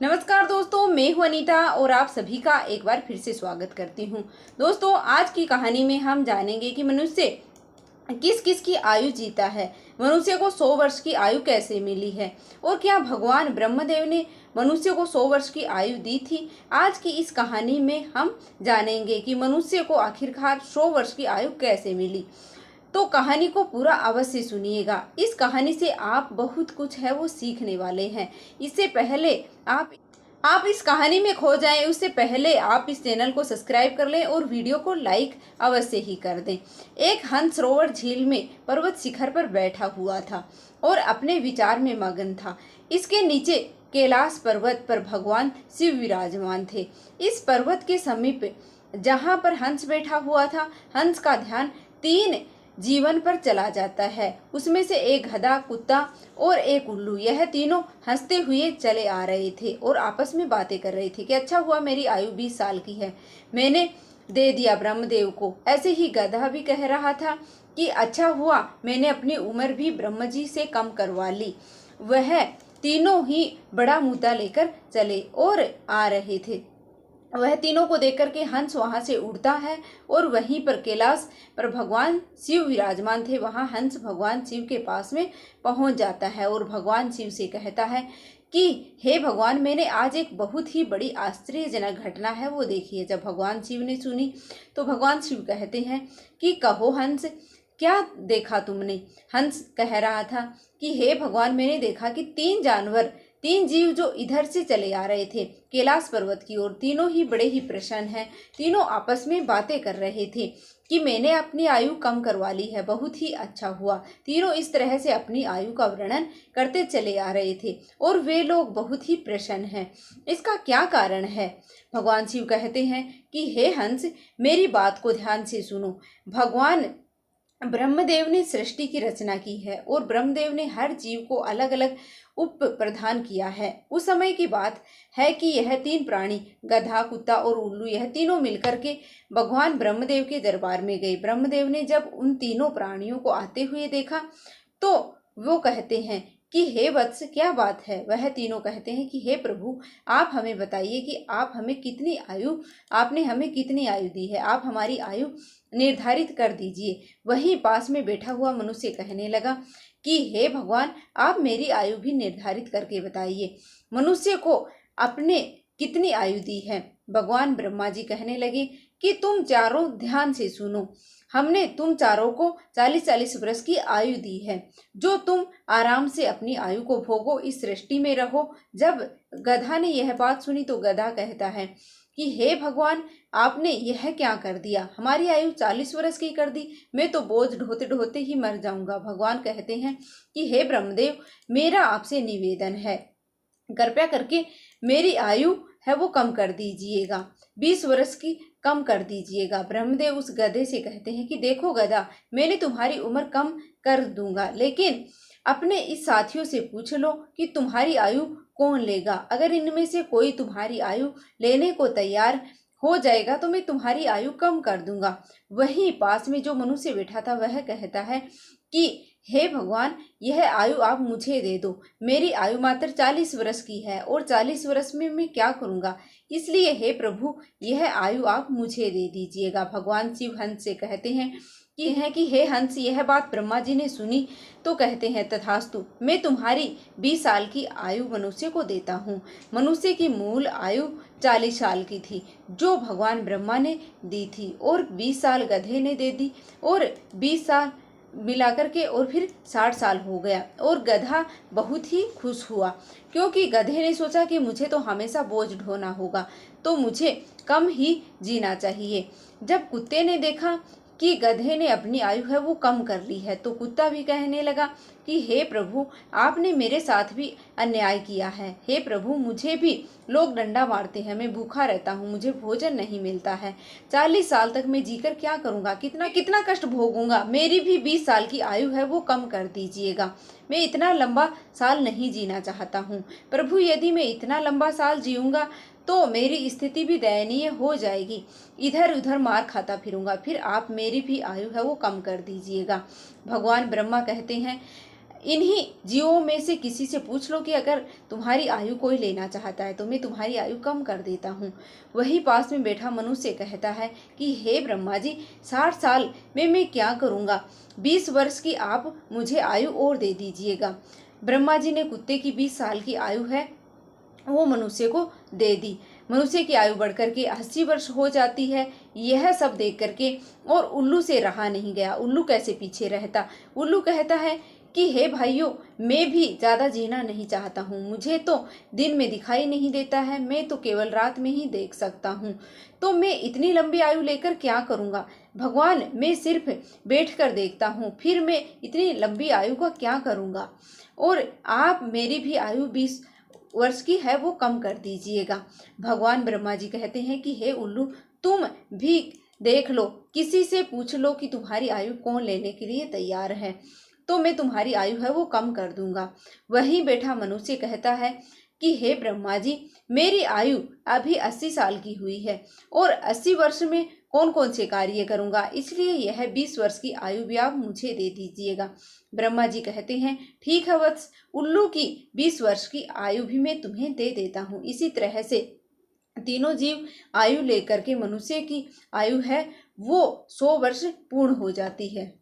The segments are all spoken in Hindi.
नमस्कार दोस्तों, मैं हूं अनीता और आप सभी का एक बार फिर से स्वागत करती हूं। दोस्तों, आज की कहानी में हम जानेंगे कि मनुष्य किस किस की आयु जीता है, मनुष्य को 100 वर्ष की आयु कैसे मिली है और क्या भगवान ब्रह्मदेव ने मनुष्य को 100 वर्ष की आयु दी थी। आज की इस कहानी में हम जानेंगे कि मनुष्य को आखिरकार 100 वर्ष की आयु कैसे मिली। तो कहानी को पूरा अवश्य सुनिएगा। इस कहानी से आप बहुत कुछ है वो सीखने वाले हैं। इससे पहले आप इस कहानी में खो जाएं, उससे पहले आप इस चैनल को सब्सक्राइब कर लें और वीडियो को लाइक अवश्य ही कर दें। एक हंस सरोवर झील में पर्वत शिखर पर बैठा हुआ था और अपने विचार में मगन था। इसके नीचे कैलाश पर्वत पर भगवान शिव विराजमान थे। इस पर्वत के समीप जहाँ पर हंस बैठा हुआ था, हंस का ध्यान 3 जीवन पर चला जाता है। उसमें से एक गधा, कुत्ता और एक उल्लू, यह तीनों हंसते हुए चले आ रहे थे और आपस में बातें कर रहे थे कि अच्छा हुआ मेरी आयु 20 साल की है, मैंने दे दिया ब्रह्मदेव को। ऐसे ही गधा भी कह रहा था कि अच्छा हुआ मैंने अपनी उम्र भी ब्रह्म जी से कम करवा ली। वह तीनों ही बड़ा मुद्दा लेकर चले और आ रहे थे। वह तीनों को देख करके हंस वहां से उड़ता है और वहीं पर कैलाश पर भगवान शिव विराजमान थे। वहां हंस भगवान शिव के पास में पहुंच जाता है और भगवान शिव से कहता है कि हे भगवान, मैंने आज एक बहुत ही बड़ी आश्चर्यजनक घटना है वो देखी है। जब भगवान शिव ने सुनी तो भगवान शिव कहते हैं कि कहो हंस, क्या देखा तुमने। हंस कह रहा था कि हे भगवान, मैंने देखा कि 3 जीव जो इधर से चले आ रहे थे कैलाश पर्वत की ओर, तीनों ही बड़े ही प्रसन्न हैं। तीनों आपस में बातें कर रहे थे कि मैंने अपनी आयु कम करवा ली है, बहुत ही अच्छा हुआ। तीनों इस तरह से अपनी आयु का वर्णन करते चले आ रहे थे और वे लोग बहुत ही प्रसन्न हैं। इसका क्या कारण है। भगवान शिव कहते हैं कि हे हंस, मेरी बात को ध्यान से सुनो। भगवान ब्रह्मदेव ने सृष्टि की रचना की है और ब्रह्मदेव ने हर जीव को अलग अलग उप प्रदान किया है। उस समय की बात है कि यह 3 प्राणी, गधा, कुत्ता और उल्लू, यह तीनों मिलकर के भगवान ब्रह्मदेव के दरबार में गए। ब्रह्मदेव ने जब उन तीनों प्राणियों को आते हुए देखा तो वो कहते हैं कि हे वत्स, क्या बात है। वह तीनों कहते हैं कि हे प्रभु, आप हमें बताइए कि आपने हमें कितनी आयु दी है, आप हमारी आयु निर्धारित कर दीजिए। वहीं पास में बैठा हुआ मनुष्य कहने लगा कि हे भगवान, आप मेरी आयु भी निर्धारित करके बताइए, मनुष्य को आपने कितनी आयु दी है। भगवान ब्रह्मा जी कहने लगे कि तुम चारों ध्यान से सुनो, हमने तुम चारों को 40-40 वर्ष की आयु दी है, जो तुम आराम से अपनी आयु को भोगो, इस सृष्टि में रहो। जब गधा ने यह बात सुनी तो गधा कहता है कि हे भगवान, आपने यह क्या कर दिया, हमारी आयु 40 वर्ष की कर दी, मैं तो बोझ ढोते ढोते ही मर जाऊंगा। भगवान कहते हैं कि हे ब्रह्मदेव, मेरा आपसे निवेदन है, कृपया करके मेरी आयु है वो कम कर दीजिएगा, 20 वर्ष की कम कर दीजिएगा। ब्रह्मदेव उस गधे से कहते हैं कि देखो गधा, मैंने तुम्हारी उम्र कम कर दूंगा, लेकिन अपने इस साथियों से पूछ लो कि तुम्हारी आयु कौन लेगा। अगर इनमें से कोई तुम्हारी आयु लेने को तैयार हो जाएगा तो मैं तुम्हारी आयु कम कर दूंगा। वहीं पास में जो मनुष्य बैठा था वह कहता है कि हे भगवान, यह आयु आप मुझे दे दो, मेरी आयु मात्र 40 वर्ष की है और 40 वर्ष में मैं क्या करूंगा, इसलिए हे प्रभु, यह आयु आप मुझे दे दीजिएगा। भगवान शिव हंस से कहते हैं कि हे हंस, यह बात ब्रह्मा जी ने सुनी तो कहते हैं तथास्तु, मैं तुम्हारी 20 साल की आयु मनुष्य को देता हूँ। मनुष्य की मूल आयु 40 साल की थी जो भगवान ब्रह्मा ने दी थी और 20 साल गधे ने दे दी और 20 साल मिलाकर के और फिर 60 साल हो गया। और गधा बहुत ही खुश हुआ क्योंकि गधे ने सोचा कि मुझे तो हमेशा बोझ ढोना होगा, तो मुझे कम ही जीना चाहिए। जब कुत्ते ने देखा कि गधे ने अपनी आयु है वो कम कर ली है तो कुत्ता भी कहने लगा कि हे प्रभु, आपने मेरे साथ भी अन्याय किया है। हे प्रभु, मुझे भी लोग डंडा मारते हैं, मैं भूखा रहता हूँ, मुझे भोजन नहीं मिलता है, 40 साल तक मैं जीकर क्या करूँगा, कितना कितना कष्ट भोगूंगा। मेरी भी 20 साल की आयु है वो कम कर दीजिएगा, मैं इतना लंबा साल नहीं जीना चाहता हूँ। प्रभु, यदि मैं इतना लंबा साल जीऊँगा तो मेरी स्थिति भी दयनीय हो जाएगी, इधर उधर मार खाता फिरूंगा, फिर आप मेरी भी आयु है वो कम कर दीजिएगा। भगवान ब्रह्मा कहते हैं इन्हीं जीवों में से किसी से पूछ लो कि अगर तुम्हारी आयु कोई लेना चाहता है तो मैं तुम्हारी आयु कम कर देता हूँ। वही पास में बैठा मनुष्य कहता है कि हे ब्रह्मा जी, 60 साल में मैं क्या करूँगा, 20 वर्ष की आप मुझे आयु और दे दीजिएगा। ब्रह्मा जी ने कुत्ते की 20 साल की आयु है वो मनुष्य को दे दी। मनुष्य की आयु बढ़कर के 80 वर्ष हो जाती है। यह सब देख करके और उल्लू से रहा नहीं गया। उल्लू कैसे पीछे रहता। उल्लू कहता है कि हे भाइयों, मैं भी ज़्यादा जीना नहीं चाहता हूँ। मुझे तो दिन में दिखाई नहीं देता है, मैं तो केवल रात में ही देख सकता हूँ। तो मैं इतनी लंबी आयु लेकर क्या करूँगा भगवान, मैं सिर्फ बैठ कर देखता हूँ, फिर मैं इतनी लंबी आयु का क्या करूँगा। और आप मेरी भी आयु 20 वर्ष की है वो कम कर दीजिएगा। भगवान ब्रह्मा जी कहते हैं कि हे उल्लू, तुम भी देख लो, किसी से पूछ लो कि तुम्हारी आयु कौन लेने के लिए तैयार है, तो मैं तुम्हारी आयु है वो कम कर दूंगा। वहीं बैठा मनुष्य कहता है कि हे ब्रह्मा जी, मेरी आयु अभी 80 साल की हुई है और 80 वर्ष में कौन कौन से कार्य करूंगा, इसलिए यह 20 वर्ष की आयु भी आप मुझे दे दीजिएगा। ब्रह्मा जी कहते हैं ठीक है वत्स, उल्लू की 20 वर्ष की आयु भी मैं तुम्हें दे देता हूँ। इसी तरह से तीनों जीव आयु लेकर के मनुष्य की आयु है वो 100 वर्ष पूर्ण हो जाती है।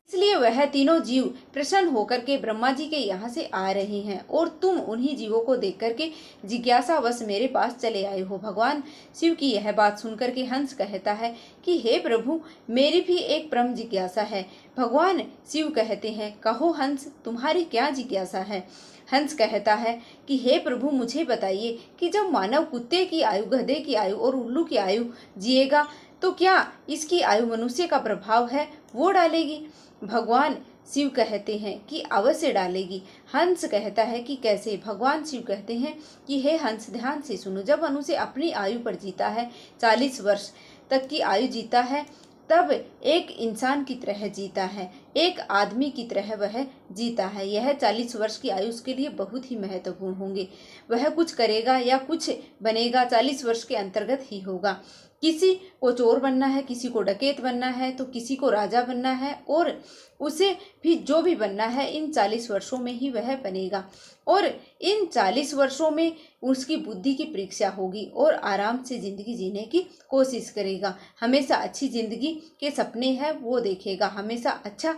इसलिए वह तीनों जीव प्रसन्न होकर के ब्रह्मा जी के यहाँ से आ रहे हैं और तुम उन्हीं जीवों को देख करके जिज्ञासावश मेरे पास चले आए हो। भगवान शिव की यह बात सुनकर के हंस कहता है कि हे प्रभु, मेरी भी एक परम जिज्ञासा है। भगवान शिव कहते हैं कहो हंस, तुम्हारी क्या जिज्ञासा है। हंस कहता है कि हे प्रभु, मुझे बताइए कि जब मानव कुत्ते की आयु, गधे की आयु और उल्लू की आयु जिएगा तो क्या इसकी आयु मनुष्य का प्रभाव है वो डालेगी। भगवान शिव कहते हैं कि अवश्य डालेगी। हंस कहता है कि कैसे। भगवान शिव कहते हैं कि हे हंस, ध्यान से सुनो, जब मनुष्य अपनी आयु पर जीता है, 40 वर्ष तक की आयु जीता है, तब एक इंसान की तरह जीता है, एक आदमी की तरह वह जीता है। यह 40 वर्ष की आयु उसके लिए बहुत ही महत्वपूर्ण होंगे। वह कुछ करेगा या कुछ बनेगा 40 वर्ष के अंतर्गत ही होगा। किसी को चोर बनना है, किसी को डकैत बनना है, तो किसी को राजा बनना है, और उसे भी जो भी बनना है इन 40 वर्षों में ही वह बनेगा। और इन 40 वर्षों में उसकी बुद्धि की परीक्षा होगी और आराम से ज़िंदगी जीने की कोशिश करेगा। हमेशा अच्छी ज़िंदगी के सपने हैं वो देखेगा, हमेशा अच्छा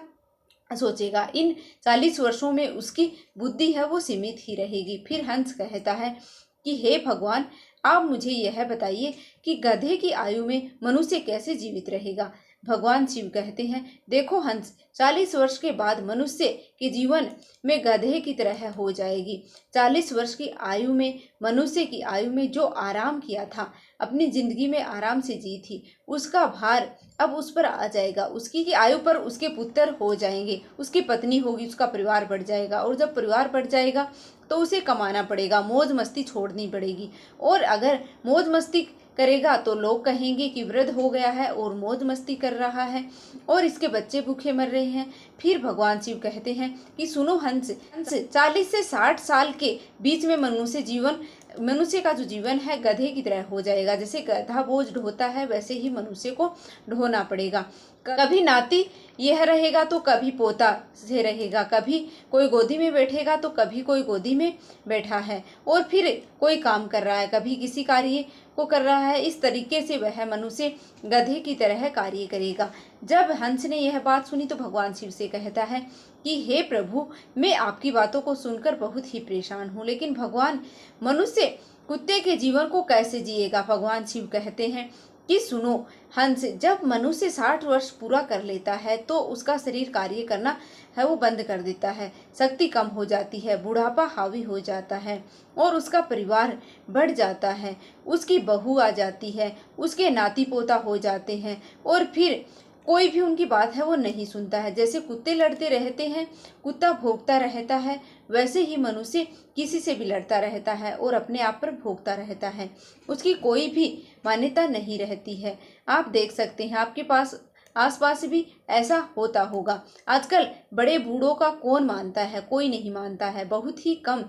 सोचेगा। इन 40 वर्षों में उसकी बुद्धि है वो सीमित ही रहेगी। फिर हंस कहता है कि हे भगवान, आप मुझे यह बताइए कि गधे की आयु में मनुष्य कैसे जीवित रहेगा। भगवान शिव कहते हैं देखो हंस, 40 वर्ष के बाद मनुष्य के जीवन में गधे की तरह हो जाएगी। 40 वर्ष की आयु में मनुष्य की आयु में जो आराम किया था, अपनी जिंदगी में आराम से जी थी, उसका भार अब उस पर आ जाएगा। उसकी की आयु पर उसके पुत्र हो जाएंगे, उसकी पत्नी होगी, उसका परिवार बढ़ जाएगा। और जब परिवार बढ़ जाएगा तो उसे कमाना पड़ेगा, मौज मस्ती छोड़नी पड़ेगी। और अगर मौज मस्ती करेगा तो लोग कहेंगे कि वृद्ध हो गया है और मौज मस्ती कर रहा है और इसके बच्चे भूखे मर रहे हैं। फिर भगवान शिव कहते हैं कि सुनो हंस, 40 से 60 साल के बीच में मनुष्य का जो जीवन है गधे की तरह हो जाएगा। जैसे गधा बोझ ढोता है वैसे ही मनुष्य को ढोना पड़ेगा। कभी नाती यह रहेगा तो कभी पोता से रहेगा, कभी कोई गोदी में बैठेगा तो कभी कोई गोदी में बैठा है, और फिर कोई काम कर रहा है, कभी किसी कार्य को कर रहा है। इस तरीके से वह मनुष्य गधे की तरह कार्य करेगा। जब हंस ने यह बात सुनी तो भगवान शिव से कहता है कि हे प्रभु, मैं आपकी बातों को सुनकर बहुत ही परेशान हूँ, लेकिन भगवान मनुष्य कुत्ते के जीवन को कैसे जिएगा। भगवान शिव कहते हैं कि सुनो हंस, जब मनुष्य 60 वर्ष पूरा कर लेता है तो उसका शरीर कार्य करना है वो बंद कर देता है, शक्ति कम हो जाती है, बुढ़ापा हावी हो जाता है और उसका परिवार बढ़ जाता है, उसकी बहू आ जाती है, उसके नाती पोता हो जाते हैं और फिर कोई भी उनकी बात है वो नहीं सुनता है। जैसे कुत्ते लड़ते रहते हैं, कुत्ता भौंकता रहता है, वैसे ही मनुष्य किसी से भी लड़ता रहता है और अपने आप पर भौंकता रहता है। उसकी कोई भी मान्यता नहीं रहती है। आप देख सकते हैं आपके पास आसपास भी ऐसा होता होगा। आजकल बड़े बूढ़ों का कौन मानता है, कोई नहीं मानता है, बहुत ही कम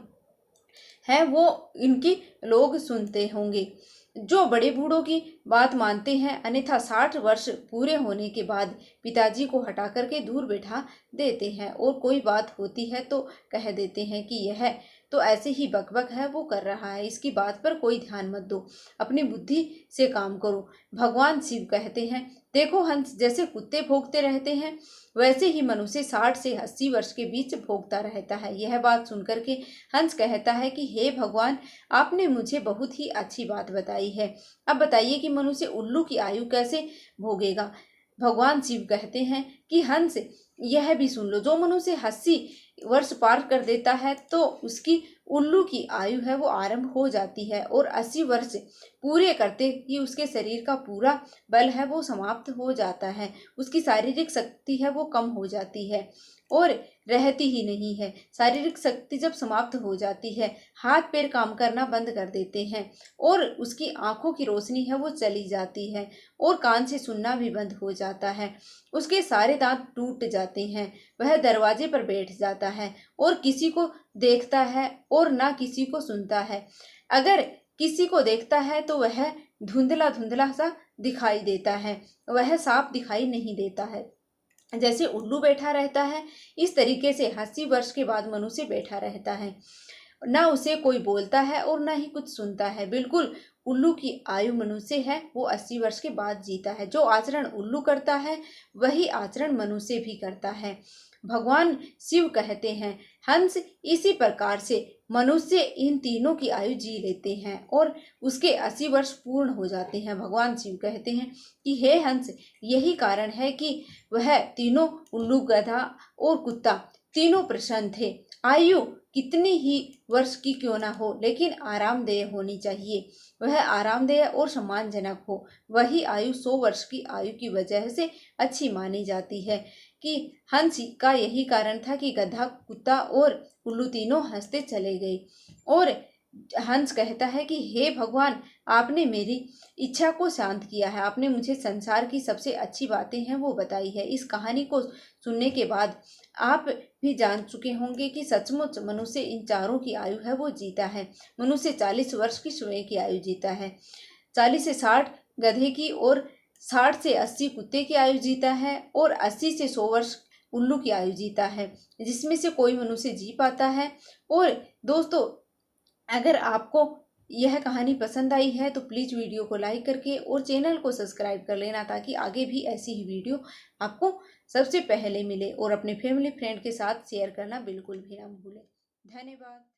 है वो इनकी लोग सुनते होंगे। जो बड़े बूढ़ों की बात मानते हैं, अन्यथा 60 वर्ष पूरे होने के बाद पिताजी को हटा करके दूर बैठा देते हैं और कोई बात होती है तो कह देते हैं कि यह तो ऐसे ही बकबक है, वो कर रहा है, इसकी बात पर कोई ध्यान मत दो, अपनी बुद्धि से काम करो। भगवान शिव कहते हैं, देखो हंस जैसे कुत्ते भौंकते रहते हैं, वैसे ही मनुष्य 60 से 80 वर्ष के बीच भोगता रहता है। यह बात सुनकर के हंस कहता है कि हे भगवान, आपने मुझे बहुत ही अच्छी बात बताई है। अब बताइए कि मनुष्य उल्लू की आयु कैसे भोगेगा। भगवान शिव कहते हैं कि हंस, यह भी सुन लो, जो मनुष्य 80 वर्ष पार कर देता है तो उसकी उल्लू की आयु है वो आरंभ हो जाती है, और 80 वर्ष पूरे करते ही उसके शरीर का पूरा बल है वो समाप्त हो जाता है, उसकी शारीरिक शक्ति है वो कम हो जाती है और रहती ही नहीं है। शारीरिक शक्ति जब समाप्त हो जाती है, हाथ पैर काम करना बंद कर देते हैं और उसकी आंखों की रोशनी है वो चली जाती है और कान से सुनना भी बंद हो जाता है, उसके सारे दांत टूट जाते हैं, वह दरवाजे पर बैठ जाता है और किसी को देखता है और ना किसी को सुनता है। अगर किसी को देखता है तो वह धुंधला धुंधला सा दिखाई देता है, वह साफ दिखाई नहीं देता है। जैसे उल्लू बैठा रहता है, इस तरीके से 80 वर्ष के बाद मनुष्य बैठा रहता है, ना उसे कोई बोलता है और ना ही कुछ सुनता है। बिल्कुल उल्लू की आयु मनुष्य है वो 80 वर्ष के बाद जीता है। जो आचरण उल्लू करता है वही आचरण मनुष्य भी करता है। भगवान शिव कहते हैं, हंस इसी प्रकार से मनुष्य इन तीनों की आयु जी लेते हैं और उसके 80 वर्ष पूर्ण हो जाते हैं। भगवान शिव कहते हैं कि हे हंस, यही कारण है कि वह तीनों, उल्लू, गधा और कुत्ता, तीनों प्रसन्न थे। आयु कितनी ही वर्ष की क्यों ना हो, लेकिन आरामदेह होनी चाहिए, वह आरामदेह और सम्मानजनक हो। वही आयु 100 वर्ष की आयु की वजह से अच्छी मानी जाती है। कि हंस का यही कारण था कि गधा, कुत्ता और उल्लू तीनों हंसते चले गए। और हंस कहता है कि हे भगवान, आपने मेरी इच्छा को शांत किया है, आपने मुझे संसार की सबसे अच्छी बातें हैं वो बताई है। इस कहानी को सुनने के बाद आप भी जान चुके होंगे कि सचमुच मनुष्य इन चारों की आयु है वो जीता है। मनुष्य 40 वर्ष की स्वयं की आयु जीता है, 40 से 60 गधे की और 60 से 80 कुत्ते की आयु जीता है और 80 से 100 वर्ष उल्लू की आयु जीता है, जिसमें से कोई मनुष्य जी पाता है। और दोस्तों, अगर आपको यह कहानी पसंद आई है तो प्लीज़ वीडियो को लाइक करके और चैनल को सब्सक्राइब कर लेना, ताकि आगे भी ऐसी ही वीडियो आपको सबसे पहले मिले। और अपने फैमिली फ्रेंड के साथ शेयर करना बिल्कुल भी ना भूलें। धन्यवाद।